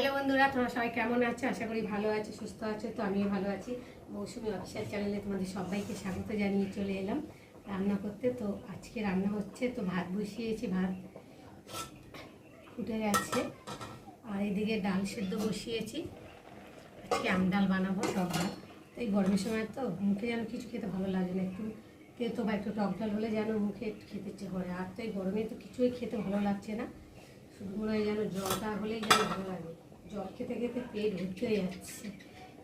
Hello বন্ধুরা, তোমরা সবাই কেমন আছো? আশা করি ভালো আছো, সুস্থ আছো। তো আমিও ভালো আছি। মৌসুমি অফিসিয়াল চ্যানেলে তোমাদের সবাইকে স্বাগত জানিয়ে চলে এলাম রান্না করতে। তো আজকে রান্না হচ্ছে, তো ভাত বসিয়েছি, ভাত ফুটে গেছে। আর এদিকে ডাল সেদ্ধ বসিয়েছি। আজকে আম ডাল বানাবো, টক ডাল। তো এই গরমের সময় তো মুখে যেন কিছু খেতে ভালো লাগে না, একটু তেতো বা একটু টক ডাল হলে যেন মুখে খেতে ইচ্ছে করে। আর তো এই গরমে তো কিছুই খেতে ভালো লাগছে না, শুধু মনে হয় যেন জলটা হলেই যেন ভালো লাগে। জল খেতে খেতে পেট ভর্তি হয়ে যাচ্ছে,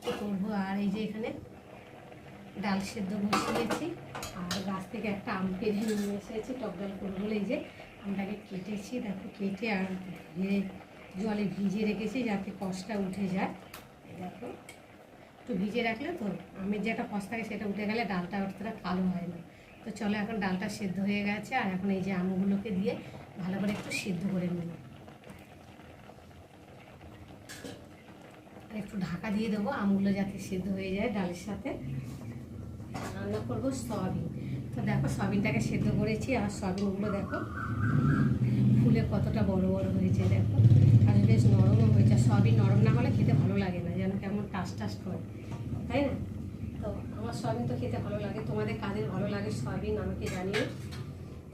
কী করবো। আর এই যে এখানে ডাল সেদ্ধ বসিয়েছি, আর গাছ থেকে একটা আম পেড়ে নিয়ে এসেছি টক ডাল করবো বলে। এই যে আমটাকে কেটেছি, দেখো কেটে আর জলে ভিজিয়ে রেখেছি যাতে কষটা উঠে যায়। দেখো একটু ভিজিয়ে রাখলে তো আমের যে একটা কষ থাকে সেটা উঠে গেলে ডালটা অতটা কালো হয় না। তো চলো, এখন ডালটা সেদ্ধ হয়ে গেছে, আর এখন এই যে আমগুলোকে দিয়ে ভালো করে একটু সেদ্ধ করে নেব। একটু ঢাকা দিয়ে দেবো আমগুলো যাতে সেদ্ধ হয়ে যায় ডালের সাথে। রান্না করবো সয়াবিন। তো দেখো সয়াবিনটাকে সেদ্ধ করেছি, আর সয়াবিনগুলো দেখো ফুলে কতটা বড় বড় হয়েছে, দেখো। আর বেশ নরমও হয়েছে। সয়াবিন নরম না হলে খেতে ভালো লাগে না, যেন কেমন টাস টাস করে, তাই না? তো আমার সয়াবিন তো খেতে ভালো লাগে। তোমাদের কাদের ভালো লাগে সয়াবিন আমাকে জানিও।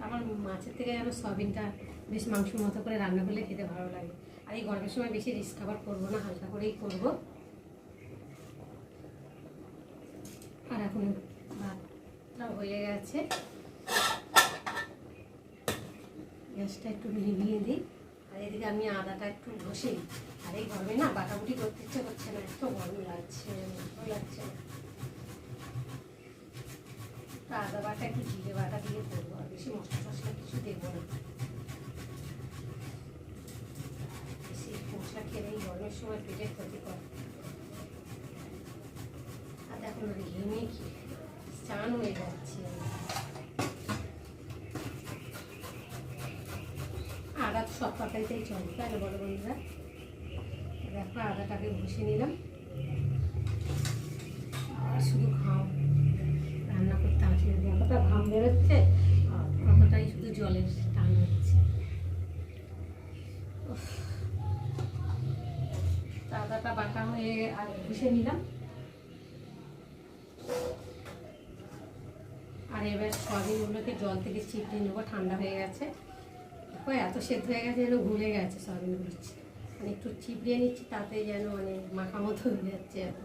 আমার মাছের থেকে যেন সয়াবিনটা বেশ মাংসের মতো করে রান্না করলে খেতে ভালো লাগে। আর এই গরমের সময় বেশি রিস্ক খাবার করবো না, হালকা করেই করবো। আর এখন ভাতটা হয়ে গেছে, গ্যাসটা একটু নিভিয়ে দিই। আর এদিকে আমি আদাটা একটু ঘষে নিই। আর এই গরমে না বাটাবুটি করতে ইচ্ছে করছে না, এত গরম লাগছে, ভালো লাগছে না। আদা বাটা একটু জিরে বাটা দিয়ে করবো, আর বেশি মশলা টশলা কিছু দেবো না। বেশি মশলা খেলে এই গরমের সময় পেটের ক্ষতি করে। আর এখন ঘেমে কি চান হয়ে যাচ্ছে। আদা তো সব তরকারিতেই চলে, তাই না বড় বন্ধুরা? দেখো আদাটাকে ঘষে নিলাম। আর শুধু ঘাম রান্না করতে আসলে যতটা ঘাম বেরোচ্ছে ততটাই শুধু জলের টান হচ্ছে। আদাটা বাটা হয়ে আর ঘষে নিলাম। আর এবার সয়াবিনগুলোকে জল থেকে চিপড়ে নেবো, ঠান্ডা হয়ে গেছে। এত সেদ্ধ হয়ে গেছে যেন গলে গেছে সয়াবিনগুলো। মানে একটু চিপড়িয়ে নিচ্ছি, তাতে যেন মানে মাখা মতো হয়ে যাচ্ছে, এত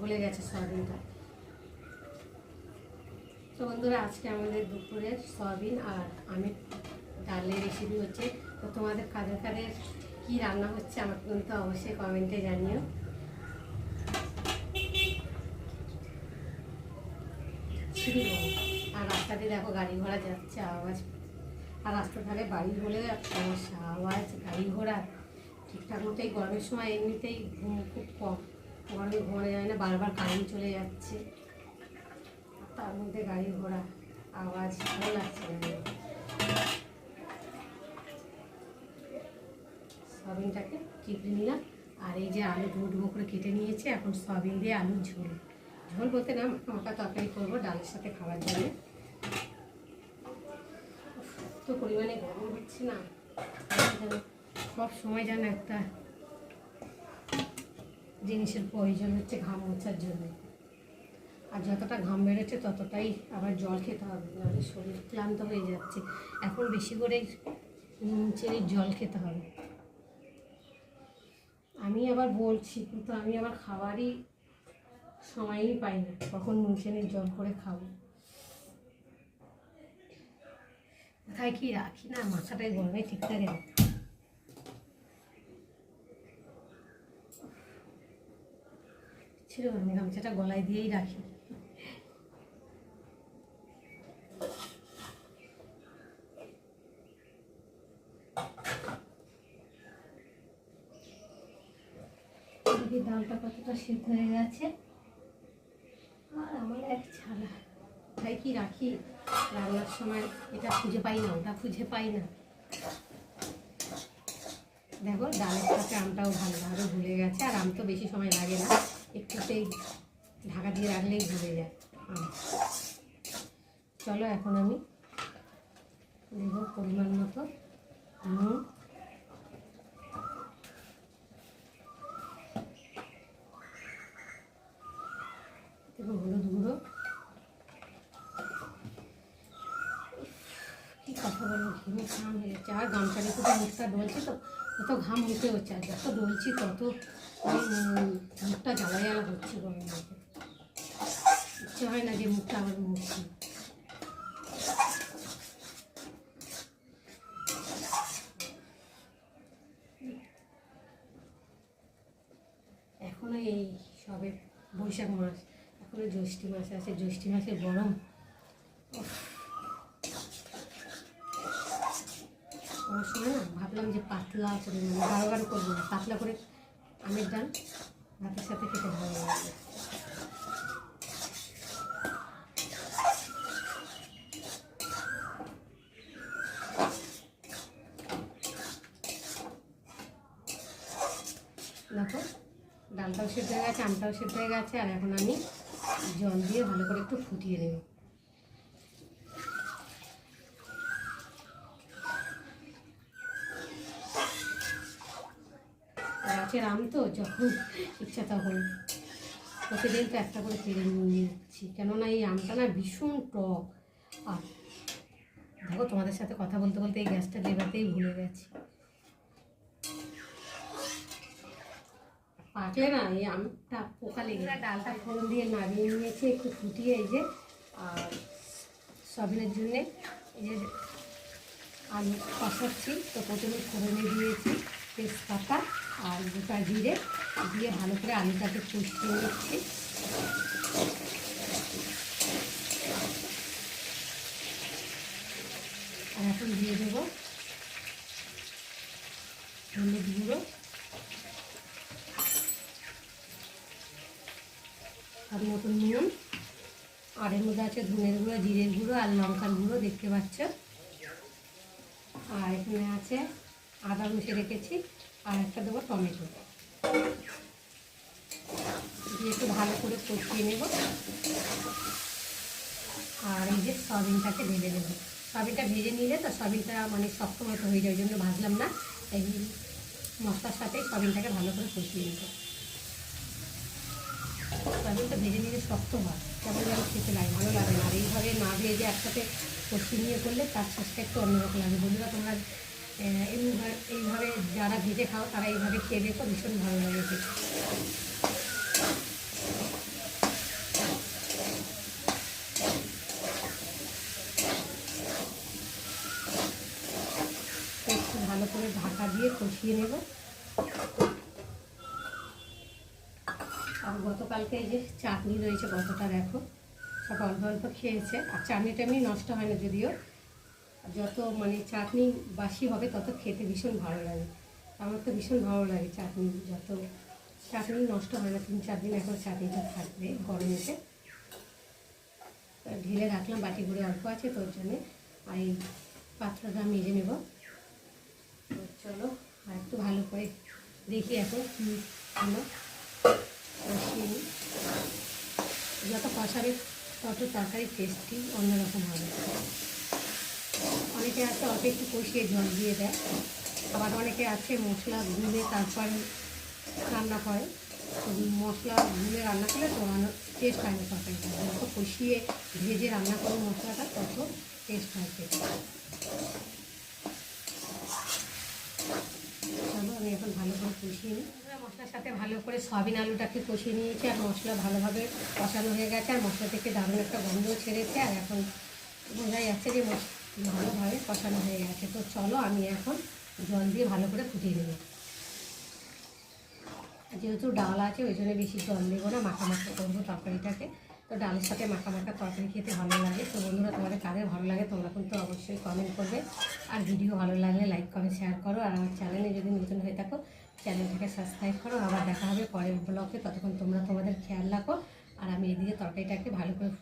গলে গেছে সয়াবিনটা। তো বন্ধুরা, আজকে আমাদের দুপুরের সয়াবিন আর আমের ডালের রেসিপি হচ্ছে। তো তোমাদের কাদের কাদের কী রান্না হচ্ছে আমাকে কিন্তু অবশ্যই কমেন্টে জানিও। আর রাস্তাতে দেখো গাড়ি ঘোড়া যাচ্ছে, আওয়াজ। আর রাস্তার ধারে বাড়ি হলে সমস্যা, আওয়াজ গাড়ি ঘোড়া ঠিকঠাক মতো। এই গরমের সময় এমনিতেই ঘুম খুব কম, গরমে ঘুমানো যায় না, বারবার কারেন্ট চলে যাচ্ছে, তার মধ্যে গাড়ি ঘোড়া আওয়াজ, ভালো লাগছে না। সয়াবিনটাকে চিপড়ে নিলাম। আর এই যে আলু ডুবো ডুবো করে কেটে নিয়েছি, এখন সয়াবিন দিয়ে আলুর ঝোল, ঝোল বলতে না মাখা তরকারি করবো ডালের সাথে খাওয়ার জন্য। তো পরিমাণে গরম হচ্ছে না, সব সময় যেন একটা জিনিসের প্রয়োজন হচ্ছে ঘাম মোছার জন্য। আর যতটা ঘাম বেরোচ্ছে ততটাই আবার জল খেতে হবে, নাহলে শরীর ক্লান্ত হয়ে যাচ্ছে। এখন বেশি করে নুন চিনির জল খেতে হবে। আমি আবার বলছি, কিন্তু আমি আবার খাবারই সময়ই পাই না কখন নুন চিনির জল করে খাবো। কোথায় কি রাখি না, মাথাটাই গরমে ঠিক থাকে না। ছিল আমি গামছাটা গলায় দিয়েই রাখি। ডালটা কতটা সিদ্ধ হয়ে গেছে। আর আমার এক ছাড়া কোথায় কি রাখি রান্নার সময়, এটা খুঁজে পাই না, ওটা খুঁজে পাই না। দেখো ডালের সাথে আমটাও ভালোভাবে ভুলে গেছে। আর আম তো বেশি সময় লাগে না, একটুতেই ঢাকা দিয়ে রাখলেই ভুলে যায় আম। চলো, এখন আমি দেবো পরিমাণ মতো নুন, এবং হলুদ গুঁড়ো। কী কথা বলবো, ঘেমে ঘাম হয়ে যাচ্ছে। আর গামছার একটু মুখটা ডলছে তো তত ঘাম মুখে হচ্ছে, আর যত ডলছি তত মুখটা জ্বালা জ্বালা হচ্ছে গরমের মধ্যে। ইচ্ছে হয় না যে মুখটা আবার মুছছি। এখনো এই সবে বৈশাখ মাস, এখনো জ্যৈষ্ঠী মাস আছে, জ্যৈষ্ঠী মাসে গরম। করার সময় না ভাবলাম যে পাতলা করে, মানে গাঢ় গাঢ় করবো না, পাতলা করে আমের ডাল ভাতের সাথে খেতে ভালো লাগবে। দেখো ডালটাও সেদ্ধ হয়ে গেছে, আমটাও সেদ্ধ হয়ে গেছে, আর এখন আমি জল দিয়ে ভালো করে একটু ফুটিয়ে নেব। গাছের আম তো যখন ইচ্ছা তখন প্রতিদিন তো একটা করে পেরে নিয়ে যাচ্ছি, কেননা এই আমটা না ভীষণ টক। আর দেখো তোমাদের সাথে কথা বলতে বলতে এই গ্যাসটা লেবাতেই ভুলে গেছি। পাকলে না এই আমটা পোকা লেগে, ডালটা ফোড়ন দিয়ে নামিয়ে নিয়েছি একটু ফুটিয়ে। এই যে আর সবিনের জন্যে এই যে আলু কষাচ্ছি, তো প্রথমে ফোড়নে দিয়েছি তেজপাতা আর গোটা জিরে দিয়ে ভালো করে আলুটাকে কষিয়ে নিচ্ছি। আর এখন দিয়ে দেবো হলুদ গুঁড়ো, আর মতন নুন, আর এর মধ্যে আছে ধনের গুঁড়ো, জিরের গুঁড়ো আর লঙ্কার গুঁড়ো, দেখতে পাচ্ছ। আর এখানে আছে আদা মুছে রেখেছি, আর একটা দেবো টমেটো দিয়ে একটু ভালো করে কষিয়ে নেব। আর এই যে সয়াবিনটাকে ভেজে নেব। সয়াবিনটা ভেজে নিলে তো সয়াবিনটা মানে শক্ত মতো হয়ে যায়, ওই জন্য ভাজলাম না। এই মশলার সাথে সয়াবিনটাকে ভালো করে কষিয়ে নেব। সয়াবিনটা ভেজে নিলে শক্ত হয়, কেমন যেন খেতে লাগে, ভালো লাগে না। আর এইভাবে না ভেজে একসাথে কষিয়ে নিয়ে করলে তার শেষটা একটু অন্যরকম লাগে। বন্ধুরা তোমরা এইভাবে যারা ভেজে খাও তারা এইভাবে খেয়ে দেখো, ভীষণ ভালো লাগে খেতে। একটু ভালো করে ঢাকা দিয়ে কষিয়ে নেব। আর গতকালকে এই যে চাটনি রয়েছে, কতটা দেখো, সব অল্প অল্প খেয়েছে। আর চাটনিটা এমনি নষ্ট হয় না যদিও, যত মানে চাটনি বাসি হবে তত খেতে ভীষণ ভালো লাগে। আমার তো ভীষণ ভালো লাগে চাটনি, যত চাটনি নষ্ট হয় না, 3-4 দিন এখন চাটনিটা থাকবে গরমেতে। ঢেলে রাখলাম, বাটি করে অল্প আছে তোর জন্যে। আর এই পাত্রটা মেজে নেব। তো চলো আর একটু ভালো করে দেখি এখন কী হলো, কষিয়ে নিই। যত কষাবে তত তরকারির টেস্টই অন্যরকম হবে। অনেকে আছে অল্প একটু কষিয়ে জল দিয়ে দেয়, আবার অনেকে আছে মশলা গুলে তারপর রান্না করে। তো মশলা গুলে রান্না করলে তো টেস্ট হয় না তরকারিটা। যত কষিয়ে ভেজে রান্না করো মশলাটা তত টেস্ট হয় খেতে। চলো আমি এখন ভালো করে কষিয়ে নিই। মশলার সাথে ভালো করে সয়াবিন আলুটাকে কষিয়ে নিয়েছি, আর মশলা ভালোভাবে কষানো হয়ে গেছে, আর মশলা থেকে দারুণ একটা গন্ধ ছেড়েছে। আর এখন বোঝা যাচ্ছে যে ভালোভাবে কষানো হয়ে গেছে। তো চলো আমি এখন জল দিয়ে ভালো করে ফুটিয়ে নেব। যেহেতু ডাল আছে ওই জন্য বেশি জল দেবো না, মাখা মাখা করবো তরকারিটাকে। তো ডালের সাথে মাখা মাখা তরকারি খেতে ভালো লাগে। তো বন্ধুরা তোমাদের কাদের ভালো লাগে তোমরা কিন্তু অবশ্যই কমেন্ট করবে, আর ভিডিও ভালো লাগলে লাইক কমেন্ট শেয়ার করো। আর আমার চ্যানেলে যদি নতুন হয়ে থাকো চ্যানেলটাকে সাবস্ক্রাইব করো। আবার দেখা হবে পরের ব্লগে, ততক্ষণ তোমরা তোমাদের খেয়াল রাখো। আর আমি এদিকে তরকারিটাকে ভালো করে